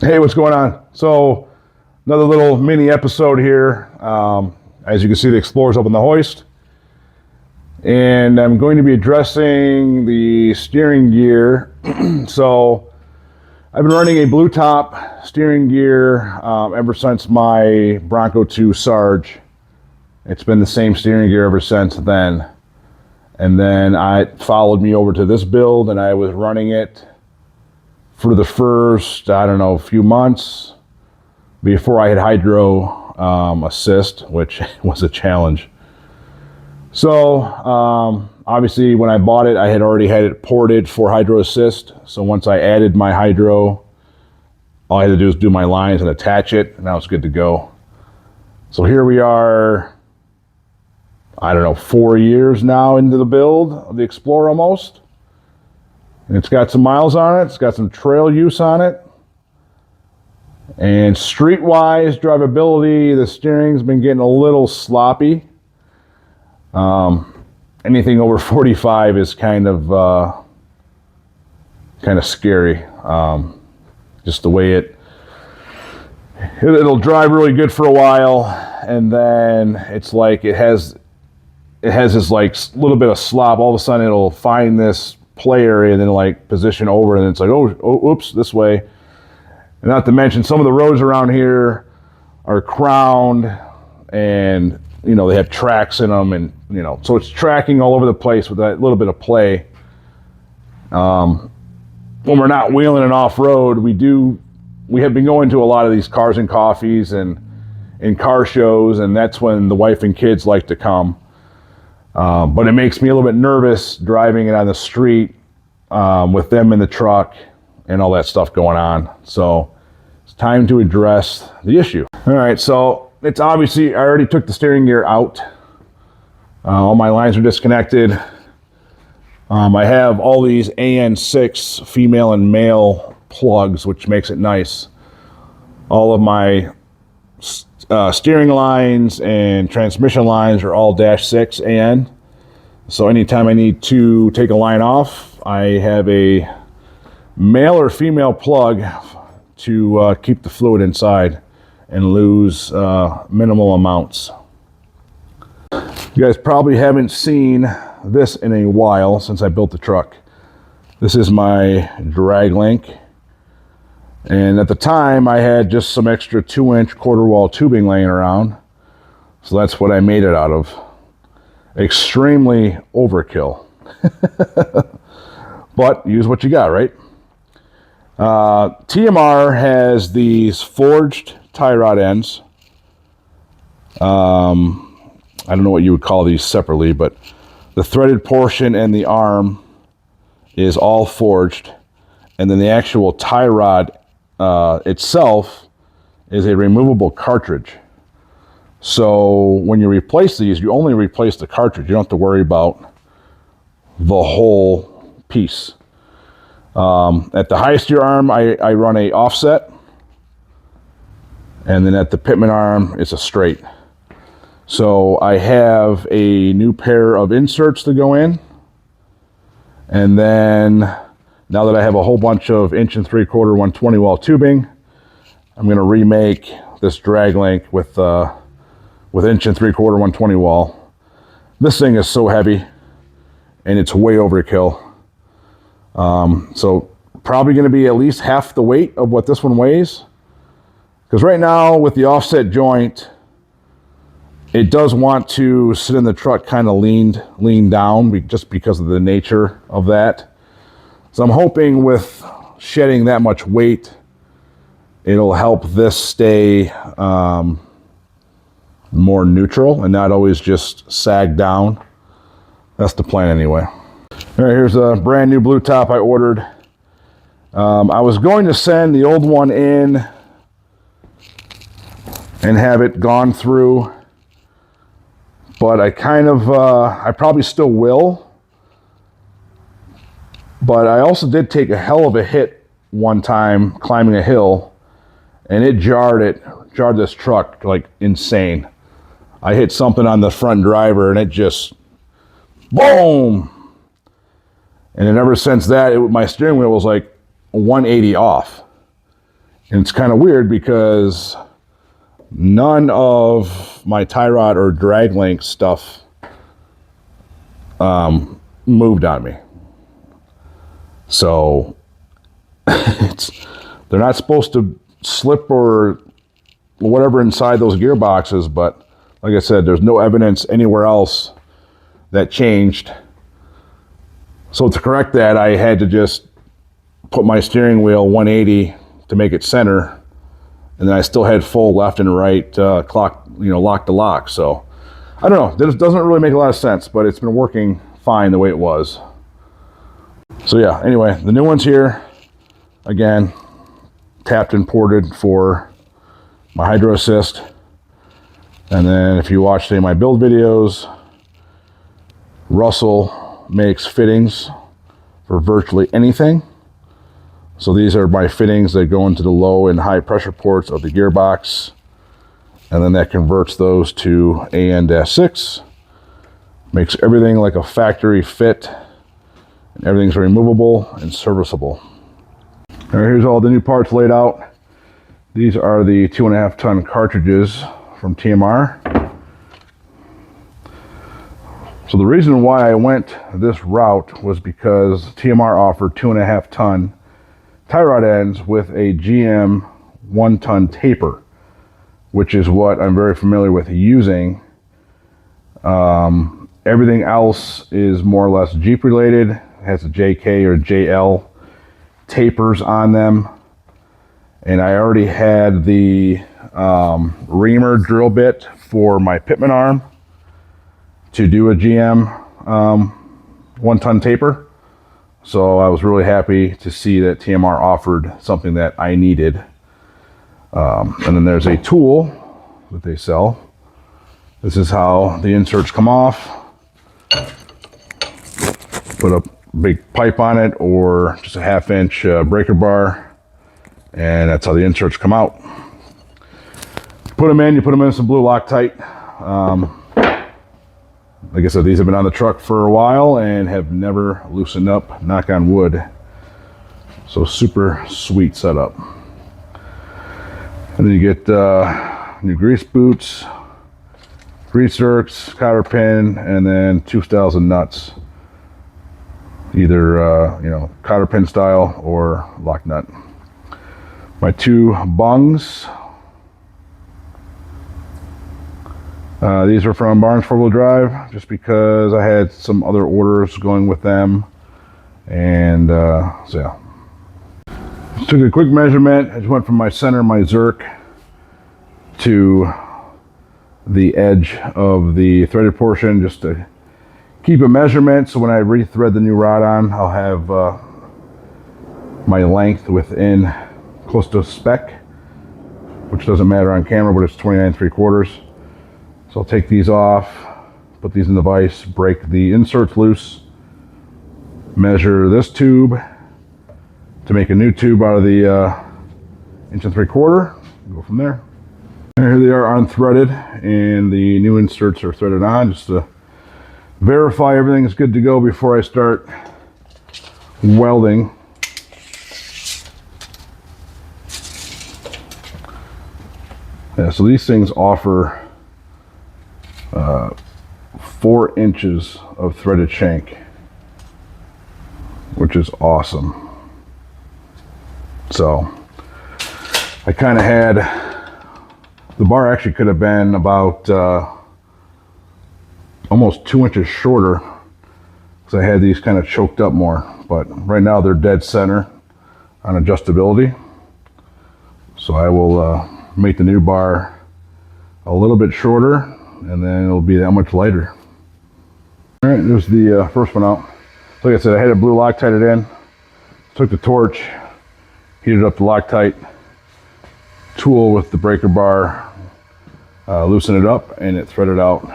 Hey, what's going on? So, another little mini episode here. As you can see, the Explorer's up on the hoist. And I'm going to be addressing the steering gear. So, I've been running a Bluetop steering gear ever since my Bronco 2 Sarge. It's been the same steering gear ever since then. And then it followed me over to this build, and I was running it for the first, few months before I had hydro assist, which was a challenge. So obviously when I bought it, I had already had it ported for hydro assist. So once I added my hydro, all I had to do was do my lines and attach it, and now it's good to go. So here we are, 4 years now into the build of the Explorer almost. And it's got some miles on it. It's got some trail use on it. And street-wise drivability, the steering's been getting a little sloppy. Anything over 45 is kind of scary. Just the way it'll drive really good for a while, and then it's like it has this like little bit of slop. All of a sudden it'll find this play area and then like position over, and it's like, oh oops, this way. And not to mention some of the roads around here are crowned, and they have tracks in them, and so it's tracking all over the place with that little bit of play. When we're not wheeling and off-road, we have been going to a lot of these cars and coffees and in car shows, and that's when the wife and kids like to come. But it makes me a little bit nervous driving it on the street with them in the truck and all that stuff going on. So it's time to address the issue. All right, so it's obviously, I already took the steering gear out. All my lines are disconnected. I have all these AN6 female and male plugs, which makes it nice. All of my steering lines and transmission lines are all -6 AN. So anytime I need to take a line off, I have a male or female plug to keep the fluid inside and lose minimal amounts. You guys probably haven't seen this in a while since I built the truck. This is my drag link. And at the time, I had just some extra 2-inch quarter wall tubing laying around. So that's what I made it out of. Extremely overkill. But use what you got, right? TMR has these forged tie rod ends. I don't know what you would call these separately, but the threaded portion and the arm is all forged. And then the actual tie rod itself is a removable cartridge. So when you replace these, you only replace the cartridge. You don't have to worry about the whole piece. At the highest gear arm, I run a offset. And then at the pitman arm, it's a straight. So I have a new pair of inserts to go in. And then now that I have a whole bunch of 1 3/4 120 wall tubing, I'm going to remake this drag link with 1 3/4 120 wall. This thing is so heavy, and it's way overkill. So probably going to be at least half the weight of what this one weighs. Because right now with the offset joint, it does want to sit in the truck kind of leaned down just because of the nature of that. So I'm hoping with shedding that much weight, it'll help this stay more neutral and not always just sag down. That's the plan anyway. All right, here's a brand new Bluetop I ordered. I was going to send the old one in and have it gone through, but I probably still will. But I also did take a hell of a hit one time climbing a hill, and it jarred this truck like insane. I hit something on the front driver and it just boom. And then ever since that, my steering wheel was like 180 off. And it's kind of weird because none of my tie rod or drag link stuff moved on me. So they're not supposed to slip or whatever inside those gearboxes, but like I said, there's no evidence anywhere else that changed. So to correct that, I had to just put my steering wheel 180 to make it center, and then I still had full left and right lock to lock. So I don't know, this doesn't really make a lot of sense, but it's been working fine the way it was. So yeah, anyway, the new one's here. Again, tapped and ported for my hydro assist. And then if you watch any of my build videos, Russell makes fittings for virtually anything. So these are my fittings that go into the low and high pressure ports of the gearbox. And then that converts those to AN-6. Makes everything like a factory fit. And everything's removable and serviceable. All right, here's all the new parts laid out. These are the 2.5 ton cartridges from TMR. So the reason why I went this route was because TMR offered 2.5 ton tie rod ends with a GM 1 ton taper, which is what I'm very familiar with using. Everything else is more or less Jeep related. It has a JK or JL tapers on them. And I already had the reamer drill bit for my pitman arm to do a GM 1 ton taper. So I was really happy to see that TMR offered something that I needed. And then there's a tool that they sell. This is how the inserts come off. Put a big pipe on it or just a 1/2 inch breaker bar. And that's how the inserts come out. Put them in some blue Loctite. Like I said, these have been on the truck for a while and have never loosened up, knock on wood. So super sweet setup. And then you get new grease boots, grease zerks, cotter pin, and then 2 styles of nuts. Either cotter pin style or lock nut. My 2 bungs. These are from Barnes 4-wheel drive, just because I had some other orders going with them. And so yeah. Just took a quick measurement. I just went from my center, my zerk, to the edge of the threaded portion, just to keep a measurement. So when I rethread the new rod on, I'll have my length within close to spec, which doesn't matter on camera, but it's 29 3/4. So I'll take these off, put these in the vise, break the inserts loose, measure this tube to make a new tube out of the 1 3/4, go from there. And here they are unthreaded, and the new inserts are threaded on, just to verify everything is good to go before I start welding. Yeah, so these things offer 4 inches of threaded shank, which is awesome. So I kind of had, the bar actually could have been about almost 2 inches shorter, because I had these kind of choked up more, but right now they're dead center on adjustability. So I will make the new bar a little bit shorter, and then it'll be that much lighter. All right, there's the first one out. Like I said, I had a blue Loctite it in, took the torch, heated up the Loctite, tool with the breaker bar, loosen it up, and it threaded out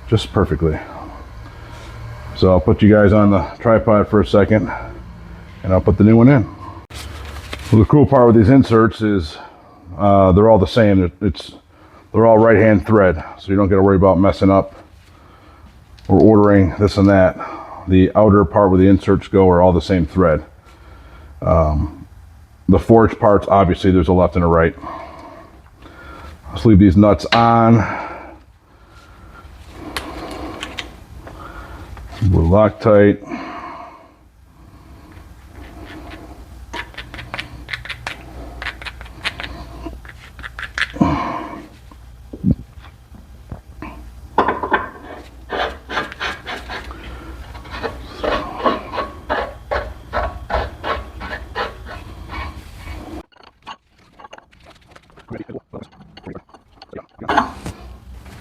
just perfectly. So I'll put you guys on the tripod for a second, and I'll put the new one in. Well, the cool part with these inserts is they're all the same. They're all right hand thread, so you don't got to worry about messing up or ordering this and that. The outer part where the inserts go are all the same thread. the forged parts, obviously there's a left and a right. Let's leave these nuts on. Blue Loctite.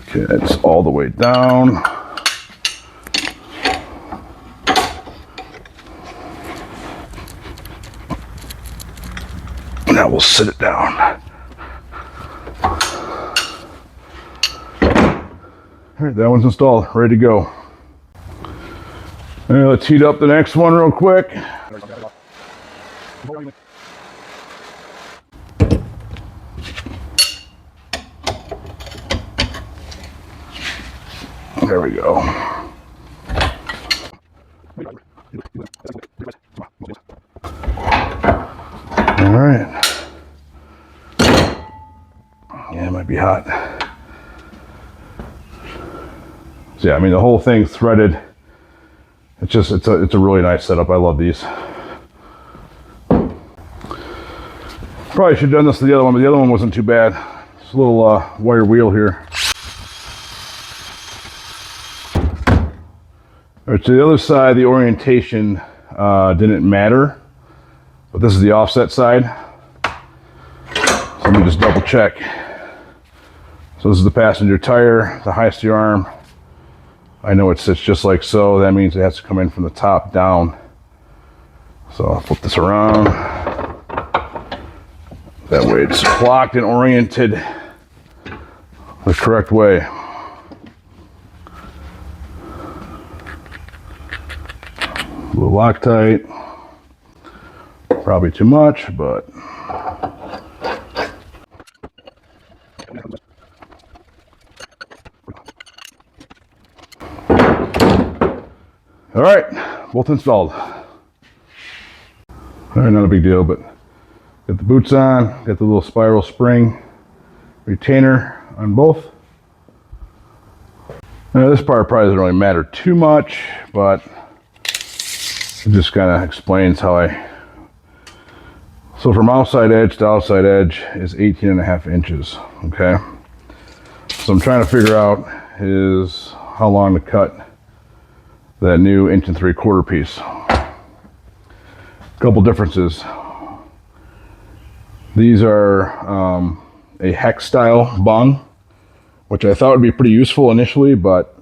Okay, that's all the way down. Now we'll sit it down. All right, that one's installed, ready to go. All right, let's heat up the next one real quick. There we go. All right. Yeah, it might be hot. So yeah, I mean the whole thing's threaded. It's a really nice setup. I love these. Probably should have done this to the other one, but the other one wasn't too bad. It's a little wire wheel here. All right, to the other side, the orientation didn't matter, but this is the offset side. So let me just double check. So this is the passenger tire, the high steer arm. I know it sits just like so. That means it has to come in from the top down. So I'll flip this around. That way it's locked and oriented the correct way. Blue Loctite. Probably too much, but all right, both installed. All right, not a big deal, but got the boots on, got the little spiral spring retainer on both. Now this part probably doesn't really matter too much, but it just kind of explains how so from outside edge to outside edge is 18.5 inches, okay? So I'm trying to figure out is how long to cut that new 1 3/4 piece. Couple differences. These are a hex style bung, which I thought would be pretty useful initially, but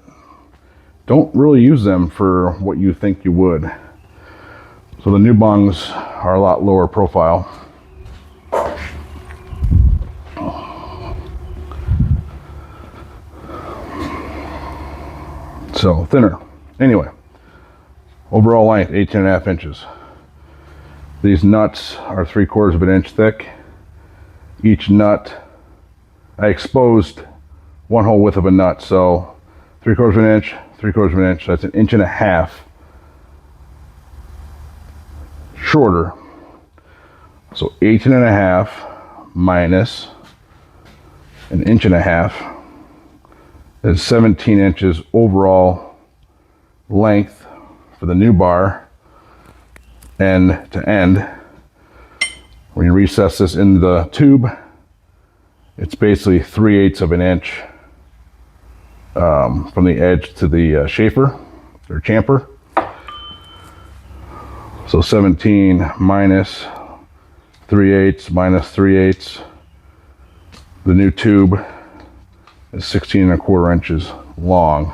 don't really use them for what you think you would. So the new bungs are a lot lower profile. So thinner. Anyway, overall length 18.5 inches. These nuts are 3/4 of an inch thick. Each nut, I exposed one whole width of a nut, so 3/4 of an inch, 3/4 of an inch. That's 1.5 inches shorter. So 18.5 minus 1.5 inches is 17 inches overall length for the new bar, end to end. When you recess this into the tube, it's basically 3/8 of an inch from the edge to the chafer or chamfer. So 17 minus 3/8 minus 3/8. The new tube is 16.25 inches long.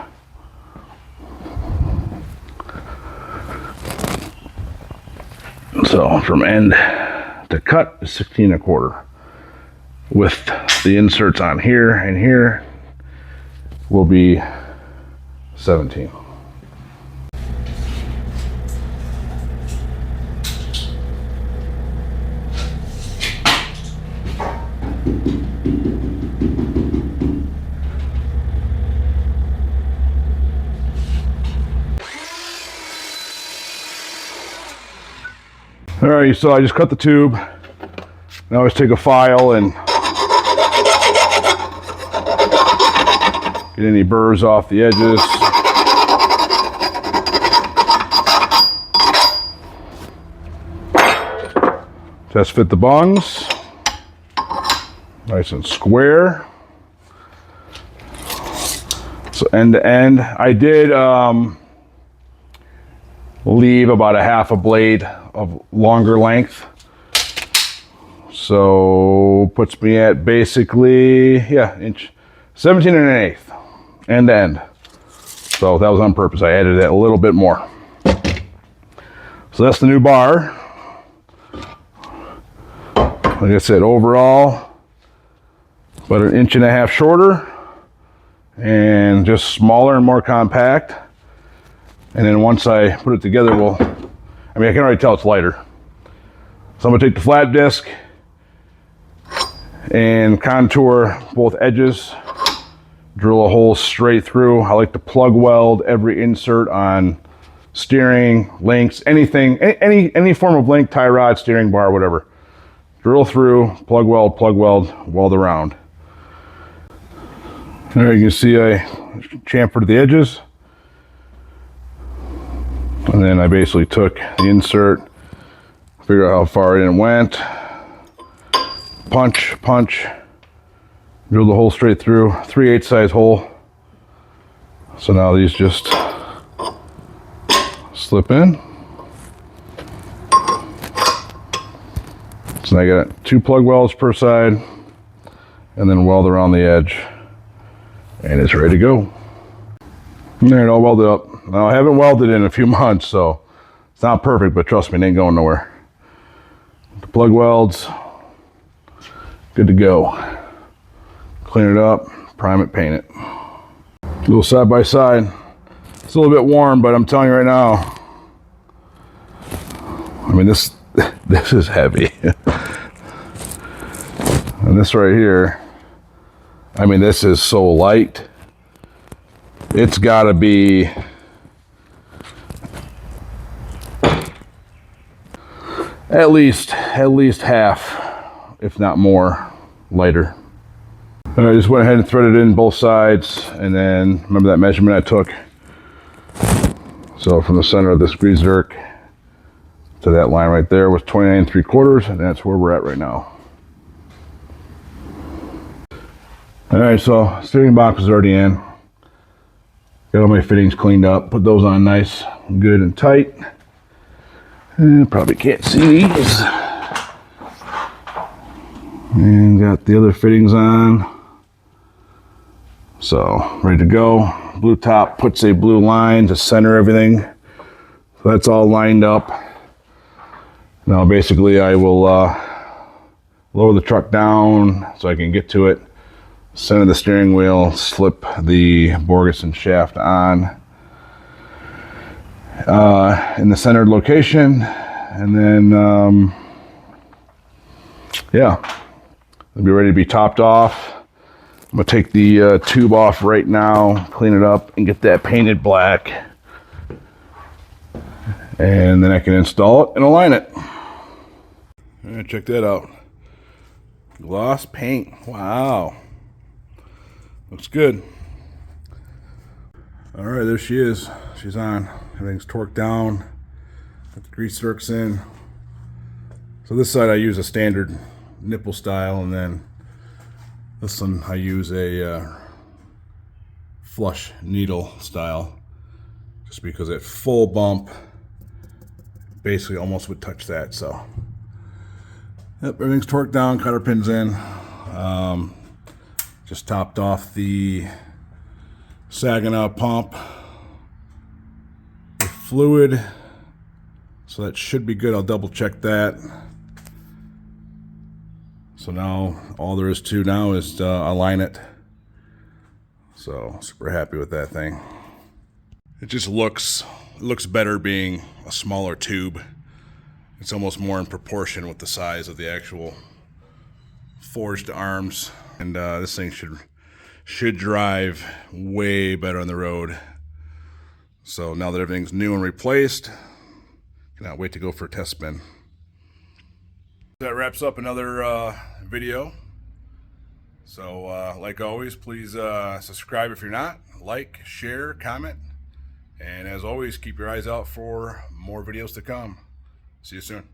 So from end to cut is 16.25. With the inserts on here and here will be 17. All right, so I just cut the tube. I always take a file and get any burrs off the edges. Test fit the bungs. Nice and square. So end to end. I did leave about a half a blade of longer length. So puts me at basically, yeah, inch 17 and an eighth, end to end. So that was on purpose. I added it a little bit more. So that's the new bar. Like I said, overall, about an inch and a half shorter and just smaller and more compact. And then once I put it together, I can already tell it's lighter. So I'm gonna take the flat disc and contour both edges, drill a hole straight through. I like to plug weld every insert on steering, links, anything, any form of link, tie rod, steering bar, whatever. Drill through, plug weld around. There you can see I chamfered the edges. And then I basically took the insert, figure out how far in it went, punch, drill the hole straight through, 3/8 size hole. So now these just slip in. So I got 2 plug welds per side and then weld around the edge and it's ready to go. All right, all welded up. Now I haven't welded in a few months, so it's not perfect, but trust me, it ain't going nowhere. The plug welds, good to go. Clean it up, prime it, paint it. A little side by side. It's a little bit warm, but I'm telling you right now, I mean, this is heavy. And this right here, I mean, this is so light. It's gotta be at least half, if not more, lighter. And I just went ahead and threaded in both sides, and then remember that measurement I took? So from the center of this grease zerk to that line right there was 29 3/4, and that's where we're at right now. All right, so steering box is already in. Got all my fittings cleaned up, put those on nice, good and tight. And probably can't see these. And got the other fittings on. So ready to go. Bluetop puts a blue line to center everything. So that's all lined up. Now basically I will lower the truck down so I can get to it. Center the steering wheel, slip the Borgeson shaft on in the centered location, and then yeah, it'll be ready to be topped off. I'm gonna take the tube off right now, clean it up, and get that painted black, and then I can install it and align it. All right, check that out. Gloss paint. Wow. Looks good. All right, there she is. She's on. Everything's torqued down. Got the grease zerks in. So this side I use a standard nipple style, and then this one I use a flush needle style, just because at full bump, basically almost would touch that. So, yep, everything's torqued down, cotter pins in. Just topped off the Saginaw pump with fluid, so that should be good. I'll double check that. So now all there is to now is to align it. So super happy with that thing. It just looks better being a smaller tube. It's almost more in proportion with the size of the actual forged arms. And this thing should drive way better on the road. So now that everything's new and replaced, cannot wait to go for a test spin. That wraps up another video. So like always, please subscribe if you're not, like, share, comment, and as always, keep your eyes out for more videos to come. See you soon.